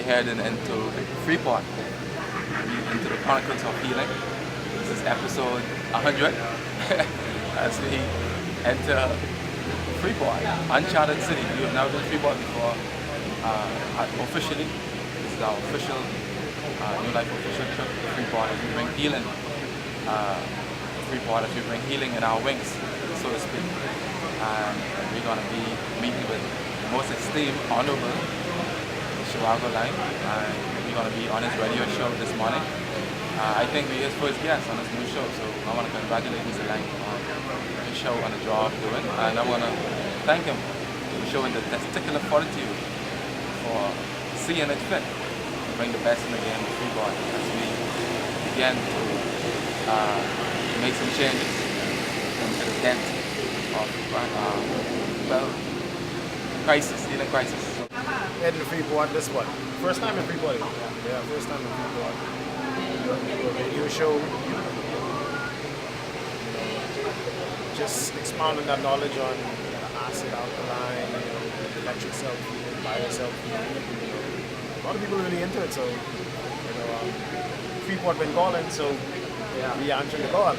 heading into Freeport, into the Chronicles of Healing. This is episode 100 as we enter Freeport, uncharted city. We have never been to Freeport before. Officially, this is our official New Life official trip to Freeport as we bring healing. Freeport as we bring healing in our wings, so to speak. And we're going to be meeting with the most esteemed, honorable Chicago line. We're going to be on his radio show this morning. I think we're his first guest on his new show, so I want to congratulate Mr. Lang on his show, on the job doing, and I want to thank him for showing the testicular fortitude for seeing it fit to bring the best in the game to Freeport as we begin to make some changes into the dent of crisis, healing crisis. Heading to Freeport, this one. First time in Freeport. Yeah, first time in Freeport. Radio show. Just expounding that knowledge on acid, alkaline, electric cell healing, bio-cell healing. A lot of people are really into it, so Freeport been calling, so we answered the call.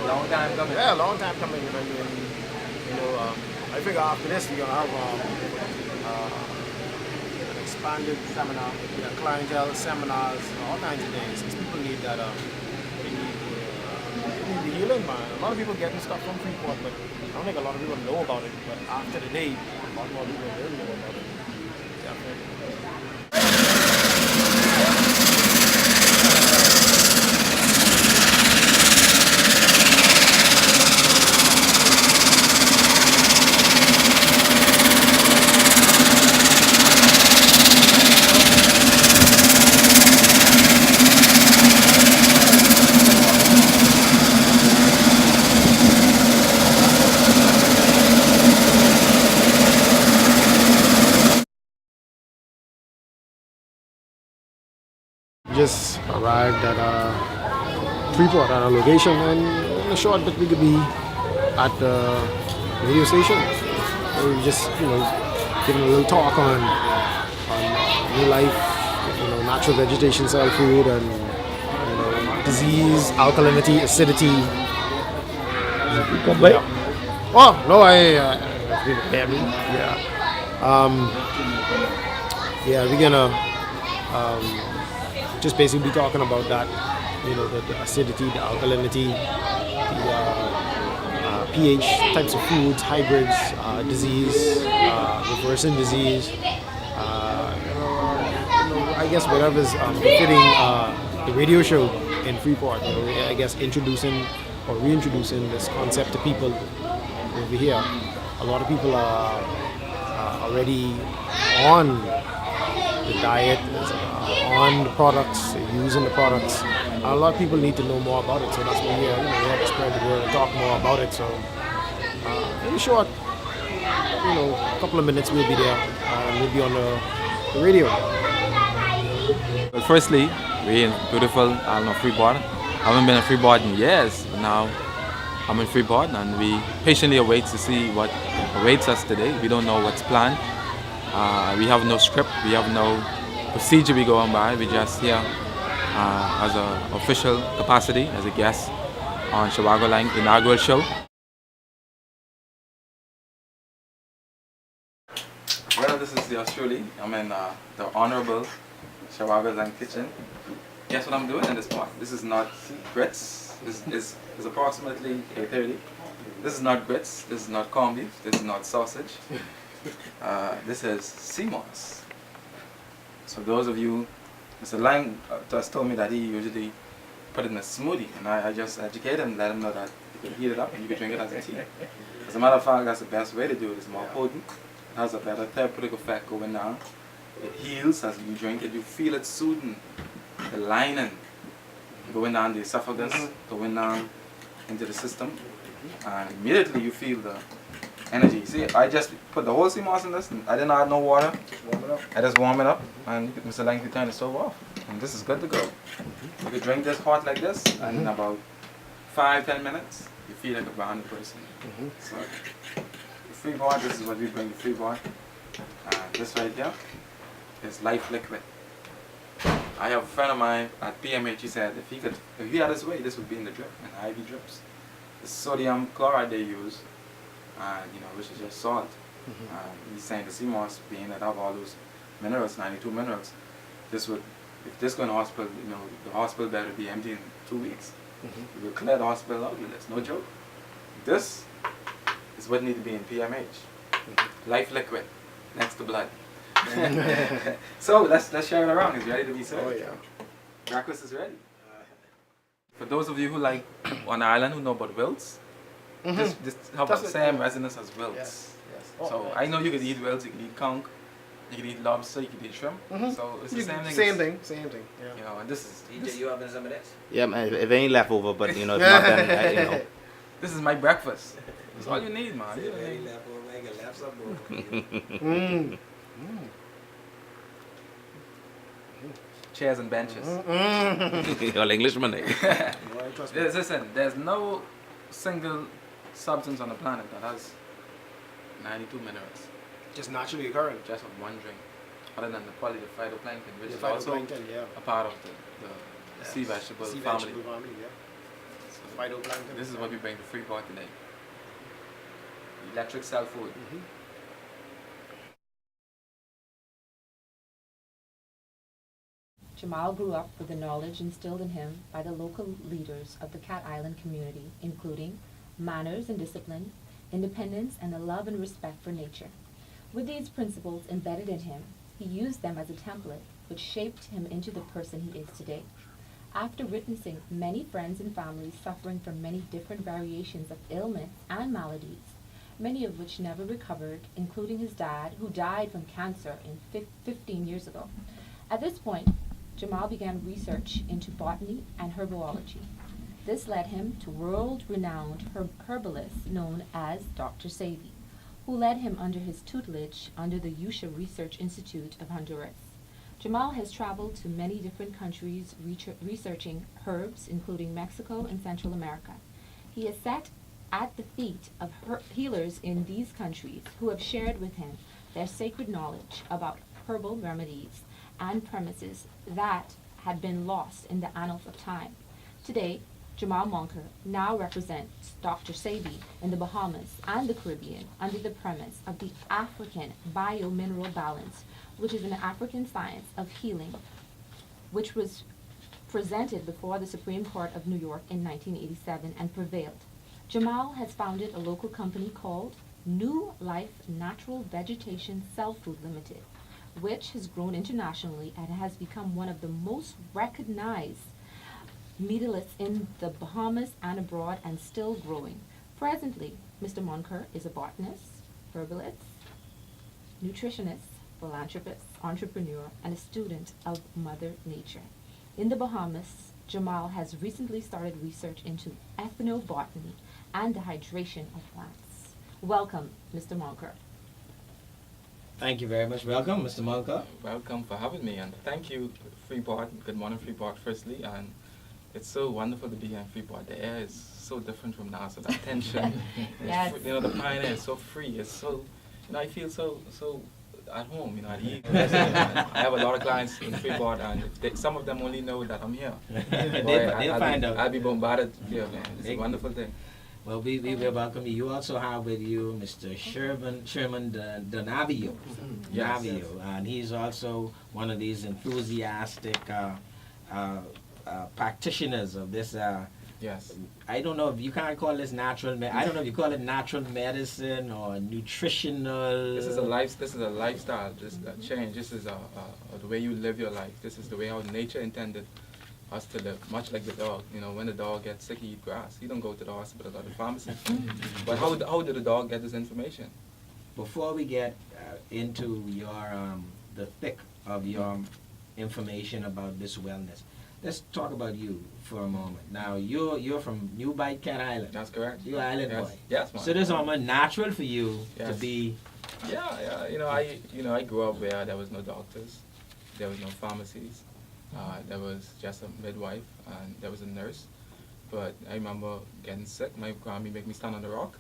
Long time coming. Yeah, long time coming. I figure after this we're gonna have an expanded seminar, clientele seminars, all kinds of things. Because people need that. They need the healing, man. A lot of people getting stuff from Freeport, but I don't think a lot of people know about it. But after the day, a lot more people will know about it. Definitely. Just arrived at Freeport at our location, and in a short bit we could be at the radio station. We just giving a little talk on new life, natural vegetation, cell food, and disease, alkalinity, acidity. Yeah. Oh no, we're gonna. Just basically talking about that, the acidity, the alkalinity, the pH types of foods, hybrids, disease, reversing disease. I guess whatever's befitting the radio show in Freeport. I guess introducing or reintroducing this concept to people over here. A lot of people are already on the diet, on the products, using the products. A lot of people need to know more about it, so that's why we have to spread the word and talk more about it. So, in short, a couple of minutes we'll be there. We'll be on the radio. Well, firstly, we're in beautiful Freeport. I haven't been in Freeport in years, but now I'm in Freeport, and we patiently await to see what awaits us today. We don't know what's planned. We have no script, we have no procedure we go on by. We're just here as an official capacity, as a guest on Chicago Line inaugural show. Well, this is yours truly. I'm in the honorable Chicago Line kitchen. Guess what I'm doing in this pot? This is not grits. This is approximately 8:30. This is not grits. This is not corned beef. This is not sausage. This is sea moss. So those of you, Mr. Lang just told me that he usually put it in a smoothie, and I just educated him and let him know that you can heat it up and you can drink it as a tea. As a matter of fact, that's the best way to do it. It's more potent. It has a better therapeutic effect going down. It heals as you drink it. You feel it soothing the lining going down the esophagus, going down into the system, and immediately you feel the energy. See, I just put the whole sea moss in this, and I didn't add no water. I just warm it up, and Mr. Lang can turn the stove off, and this is good to go. You could drink this hot like this, and in about 5-10 minutes, you feel like a brand new person. So, the Freeport, this is what we bring to Freeport. This right here is Life Liquid. I have a friend of mine at PMH. He said if he had his way, this would be in the drip, in the IV drips. The sodium chloride they use, and which is just salt. He's saying the sea moss, being that have all those minerals, 92 minerals, this would, if this go in the hospital, the hospital bed would be empty in 2 weeks. We will clear the hospital out with this, no joke. This is what need to be in PMH. Life liquid, next to blood. So let's share it around. It's ready to be served. Oh yeah. Breakfast is ready. For those of you who like on the island who know about wilts, this have the same resonance as wilts. Yes. So I know you could eat wilts, you could eat conch, you could eat lobster, you could eat shrimp. So it's the same thing. Same thing. Yeah. And this is DJ, you having some of this? Yeah, man, if it ain't leftover, but if not, then this is my breakfast. That's all you need, man. You Very need- left over, I can left some more. Chairs and benches. all Englishman. Listen, there's no single substance on the planet that has 92 minerals. Just naturally occurring. Just with one drink. Other than probably the phytoplankton, which The is also phytoplankton, yeah. a part of the sea vegetable Sea family. vegetable family, yeah. So Phytoplankton. this is what we bring to Freeport today. Electric cell food. Jamal grew up with the knowledge instilled in him by the local leaders of the Cat Island community, including manners and discipline, independence, and a love and respect for nature. With these principles embedded in him, he used them as a template which shaped him into the person he is today. After witnessing many friends and families suffering from many different variations of ailments and maladies, many of which never recovered, including his dad, who died from cancer 15 years ago. At this point, Jamal began research into botany and herbology. This led him to world-renowned herbalist known as Dr. Sebi, who led him under his tutelage under the Yusha Research Institute of Honduras. Jamal has traveled to many different countries researching herbs, including Mexico and Central America. He has sat at the feet of healers in these countries who have shared with him their sacred knowledge about herbal remedies and premises that had been lost in the annals of time. Today, Jamal Monker now represents Dr. Sebi in the Bahamas and the Caribbean under the premise of the African Biomineral Balance, which is an African science of healing, which was presented before the Supreme Court of New York in 1987 and prevailed. Jamal has founded a local company called New Life Natural Vegetation Cell Food Limited, which has grown internationally and has become one of the most recognized meadalists in the Bahamas and abroad, and still growing. Presently, Mr. Monker is a botanist, herbalist, nutritionist, philanthropist, entrepreneur, and a student of Mother Nature. In the Bahamas, Jamal has recently started research into ethnobotany and the hydration of plants. Welcome, Mr. Monker. Thank you very much. Welcome, Mr. Malka. Welcome for having me, and thank you, Freeport. Good morning, Freeport, firstly. And it's so wonderful to be here in Freeport. The air is so different from Nassau. The attention, Yes. the pine air is so free. It's so, I feel so at home. At ease. I have a lot of clients in Freeport, and some of them only know that I'm here. They'll find out. I'll be bombarded here, man. It's a wonderful thing. Well, we will welcome you. You also have with you Mr. Sherman Donavio. Yes. Donavio, and he's also one of these enthusiastic practitioners of this. Yes. I don't know if you can't call this natural. I don't know if you call it natural medicine or nutritional. This is a lifestyle. This is a change. This is the way you live your life. This is the way how nature intended us to live. Much like the dog. When the dog gets sick, he eats grass. He don't go to the hospital or the pharmacy. But how did the dog get this information? Before we get into your the thick of your information about this wellness, let's talk about you for a moment. Now you're from New Bight, Cat Island. That's correct. You're Island Yes. boy. Yes, man. So this is almost natural for you to Yes. be. Yeah. I grew up where there was no doctors, there was no pharmacies, there was just a midwife, and there was a nurse. But I remember getting sick. My grandma made me stand on the rock,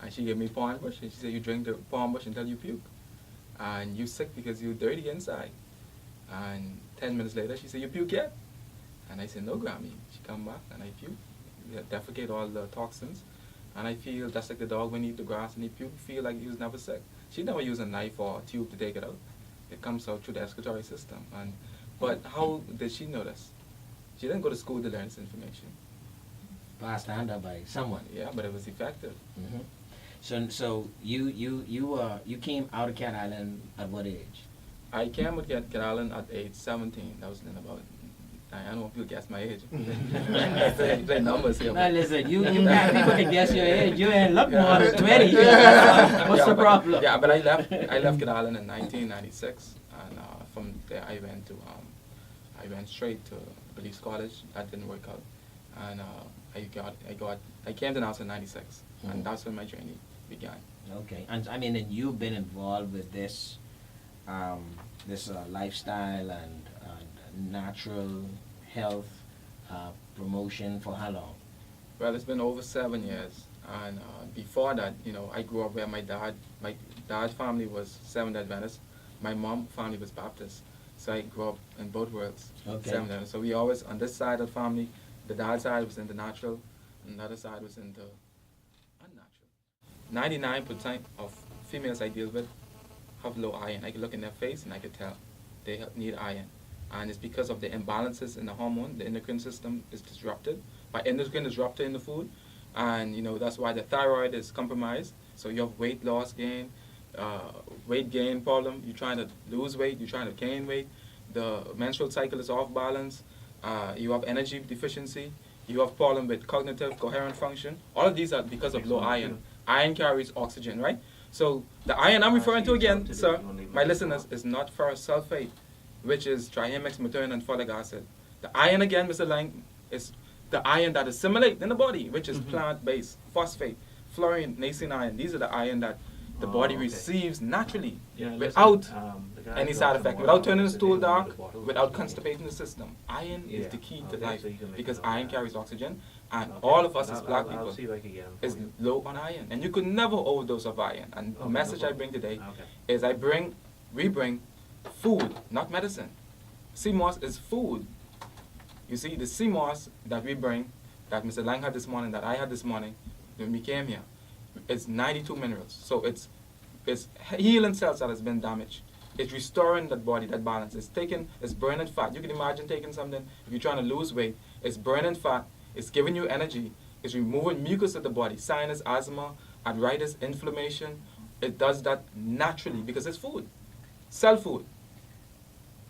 and she gave me palm bush, and she said, "You drink the palm bush until you puke, and you sick because you're dirty inside." And 10 minutes later, she said, "You puke yet?" And I said, "No, Grammy." She come back and I puke. We defecate all the toxins. And I feel just like the dog when he eat the grass and he puke, feel like he was never sick. She never used a knife or a tube to take it out. It comes out through the excretory system. But how did she know this? She didn't go to school to learn this information. Passed on by someone. Yeah, but it was effective. Hmm. So you came out of Cat Island at what age? I came with Cat Island at age 17. That was in about, I don't want people to guess my age. Play numbers here. Now listen, you got people to guess your age. You ain't look more than 20. What's the problem? Yeah, but I left Cat Island in 1996, and from there I went straight to Police College. That didn't work out, and I came to Nassau in '96, and that's when my journey began. Okay, and I mean, and you've been involved with this, lifestyle and natural health promotion for how long? Well, it's been over 7 years, and before that, I grew up where my dad's family was Seventh Adventist, my mom family was Baptist, so I grew up in both worlds. Okay. Seventh Adventist. So we always on this side of the family, the dad's side was into natural, and the other side was into unnatural. 99% of females I deal with have low iron. I can look in their face and I can tell they need iron. And it's because of the imbalances in the hormone. The endocrine system is disrupted by endocrine disruptor in the food. And that's why the thyroid is compromised. So you have weight gain problem. You're trying to lose weight, you're trying to gain weight. The menstrual cycle is off balance. You have energy deficiency. You have problem with cognitive coherent function. All of these are because of low iron. Iron carries oxygen, right? So the iron I'm referring to again, sir, my listeners, is not ferrous sulfate, which is trihexymethyl and folic acid. The iron again, Mr. Lang, is the iron that assimilates in the body, which is plant-based, phosphate, fluorine, nascent iron. These are the iron that the body receives naturally without any side effect, without turning the stool dark, without constipating the system. Iron is the key to life because iron carries oxygen, and all of us as black people is low on iron. And you could never overdose of iron. And the message I bring today is we bring food, not medicine. Sea moss is food. You see, the sea moss that we bring, that Mr. Lang had this morning, that I had this morning when we came here, it's 92 minerals. So it's healing cells that has been damaged. It's restoring that body, that balance. It's burning fat. You can imagine taking something, if you're trying to lose weight, it's burning fat, it's giving you energy, it's removing mucus of the body, sinus, asthma, arthritis, inflammation. It does that naturally because it's food. Cell food.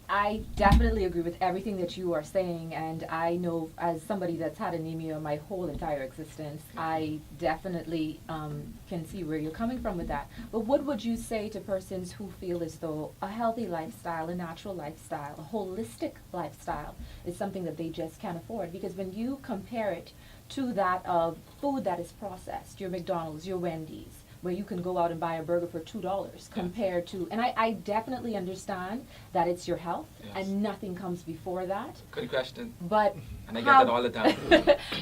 I definitely agree with everything that you are saying, and I know as somebody that's had anemia my whole entire existence, I definitely can see where you're coming from with that. But what would you say to persons who feel as though a healthy lifestyle, a natural lifestyle, a holistic lifestyle is something that they just can't afford? Because when you compare it to that of food that is processed, your McDonald's, your Wendy's, where you can go out and buy a burger for $2 compared to, and I definitely understand that it's your health and nothing comes before that. Good question. But and I get that all the time.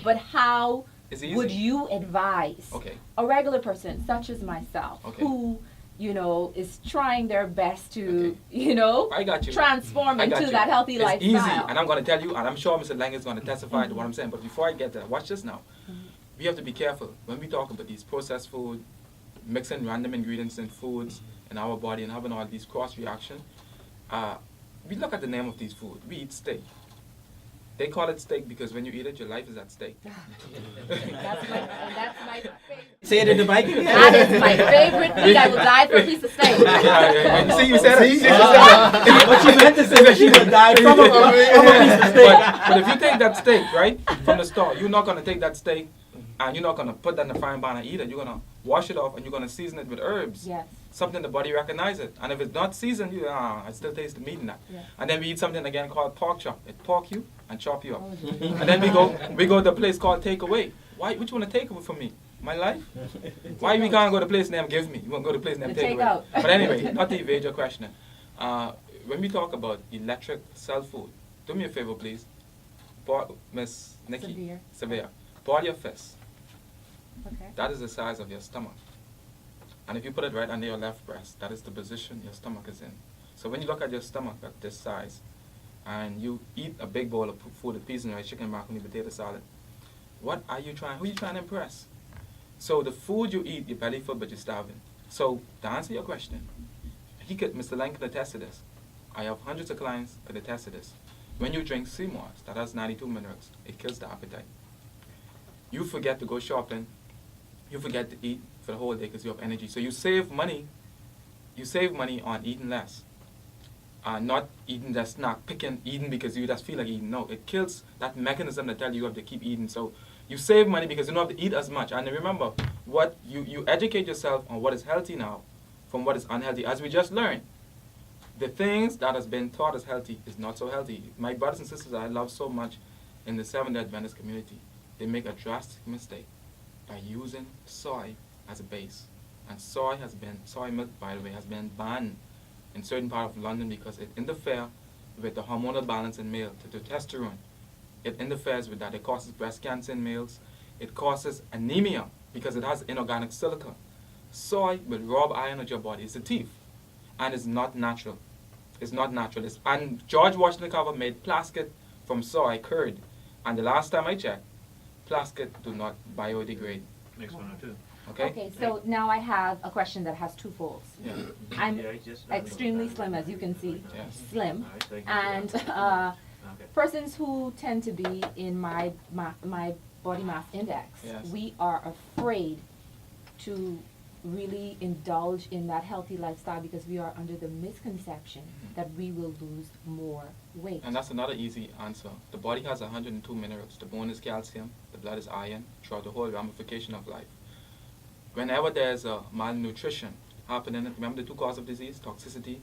But how would you advise a regular person such as myself who, is trying their best to, I got you. transform into that healthy lifestyle? It's easy, and I'm going to tell you, and I'm sure Mr. Lang is going to testify to what I'm saying, but before I get there, watch this now. We have to be careful when we talk about these processed food, mixing random ingredients in foods in our body and having all these cross reactions. We look at the name of these foods. We eat steak. They call it steak because when you eat it, your life is at stake. That's my favorite. Say it in the mic again. That is my favorite thing. I will die for a piece of steak. You see, you said it. What she meant to say was she would die from a piece of steak. But if you take that steak, right, from the store, you're not going to take that steak and you're not going to put that in the frying pan and eat it. You're going to wash it off and you're going to season it with herbs. Yes. Something the body recognizes it. And if it's not seasoned, I still taste the meat in that. Yeah. And then we eat something again called pork chop. It pork you and chop you up. And then we go to a place called takeaway. Why? Which one to take away from me? My life? Why we can't go to a place named give me? You want to go to a place named take away? But anyway, not to evade your question. When we talk about electric cell food, do me a favor, please. Miss Nikki. Severe. Ball your fist. Okay. That is the size of your stomach. And if you put it right under your left breast, that is the position your stomach is in. So when you look at your stomach at this size, and you eat a big bowl of food with peas and rice, chicken, macaroni, potato salad, who are you trying to impress? So the food you eat, you're belly full, but you're starving. So to answer your question, Mr. Lang can attest to this. I have hundreds of clients that attest to this. When you drink sea moss, that has 92 minerals, it kills the appetite. You forget to go shopping, you forget to eat for the whole day because you have energy. So you save money on eating less. Not eating that snack, eating because you just feel like eating. No, it kills that mechanism that tells you have to keep eating. So you save money because you don't have to eat as much. And remember, what you educate yourself on what is healthy now from what is unhealthy. As we just learned, the things that has been taught as healthy is not so healthy. My brothers and sisters that I love so much in the Seventh-day Adventist community, they make a drastic mistake by using soy as a base. And soy milk, by the way, has been banned in certain parts of London because it interferes with the hormonal balance in male, the testosterone. It interferes with that. It causes breast cancer in males. It causes anemia because it has inorganic silica. Soy will rob iron out of your body. It's a thief. And it's not natural. It's not natural. And George Washington Carver made plastic from soy curd. And the last time I checked, plastic do not biodegrade. Next one or two. Okay? Okay, so now I have a question that has two folds. Yeah. I'm Yeah, just- extremely slim, as you can see. Yes. Slim. All right, thank you. And Okay. persons who tend to be in my body mass index, Yes. we are afraid to really indulge in that healthy lifestyle because we are under the misconception that we will lose more weight. And that's another easy answer. The body has 102 minerals. The bone is calcium, the blood is iron, throughout the whole ramification of life. Whenever there's a malnutrition happening, remember the two causes of disease, toxicity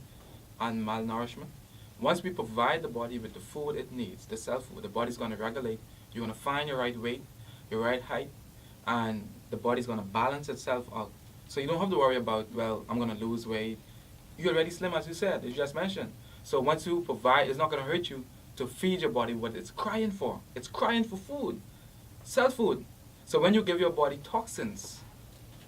and malnourishment? Once we provide the body with the food it needs, the self food, the body's going to regulate. You're going to find your right weight, your right height, and the body's going to balance itself out. So you don't have to worry about, well, I'm going to lose weight. You're already slim, as you said, as you just mentioned. So once you provide, it's not going to hurt you to feed your body what it's crying for. It's crying for food, self food. So when you give your body toxins,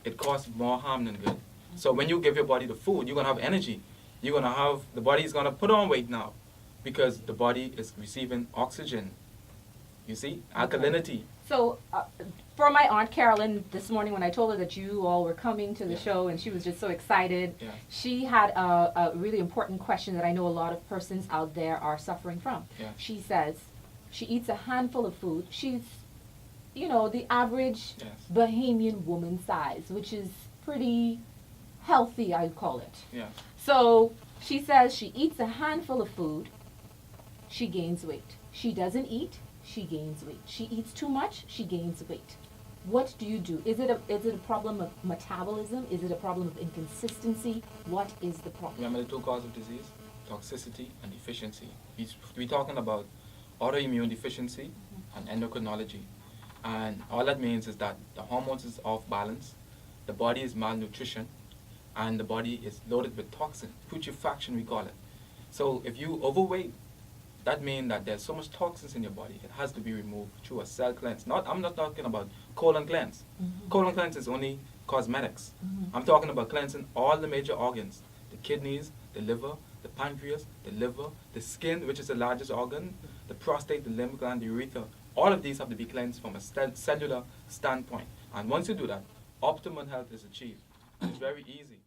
it causes more harm than good. So when you give your body the food, you're going to have energy. You're going to have, the body is going to put on weight now because the body is receiving oxygen. You see, alkalinity. So, for my Aunt Carolyn, this morning when I told her that you all were coming to the Yeah. show and she was just so excited, Yeah. she had a really important question that I know a lot of persons out there are suffering from. Yeah. She says she eats a handful of food. She's, the average Yes. Bahamian woman size, which is pretty healthy, I'd call it. Yeah. So she says she eats a handful of food, she gains weight. She doesn't eat, she gains weight. She eats too much, she gains weight. What do you do? Is it a problem of metabolism? Is it a problem of inconsistency? What is the problem? Remember the two causes of disease? Toxicity and deficiency. We're talking about autoimmune deficiency and endocrinology. And all that means is that the hormones is off balance, the body is malnutrition, and the body is loaded with toxin, putrefaction we call it. So if you overweight, that means that there's so much toxins in your body, it has to be removed through a cell cleanse. I'm not talking about colon cleanse. Colon cleanse is only cosmetics. I'm talking about cleansing all the major organs, the kidneys, the liver, the pancreas, the liver, the skin, which is the largest organ, the prostate, the lymph gland, the urethra. All of these have to be cleansed from a cellular standpoint. And once you do that, optimum health is achieved. And it's very easy.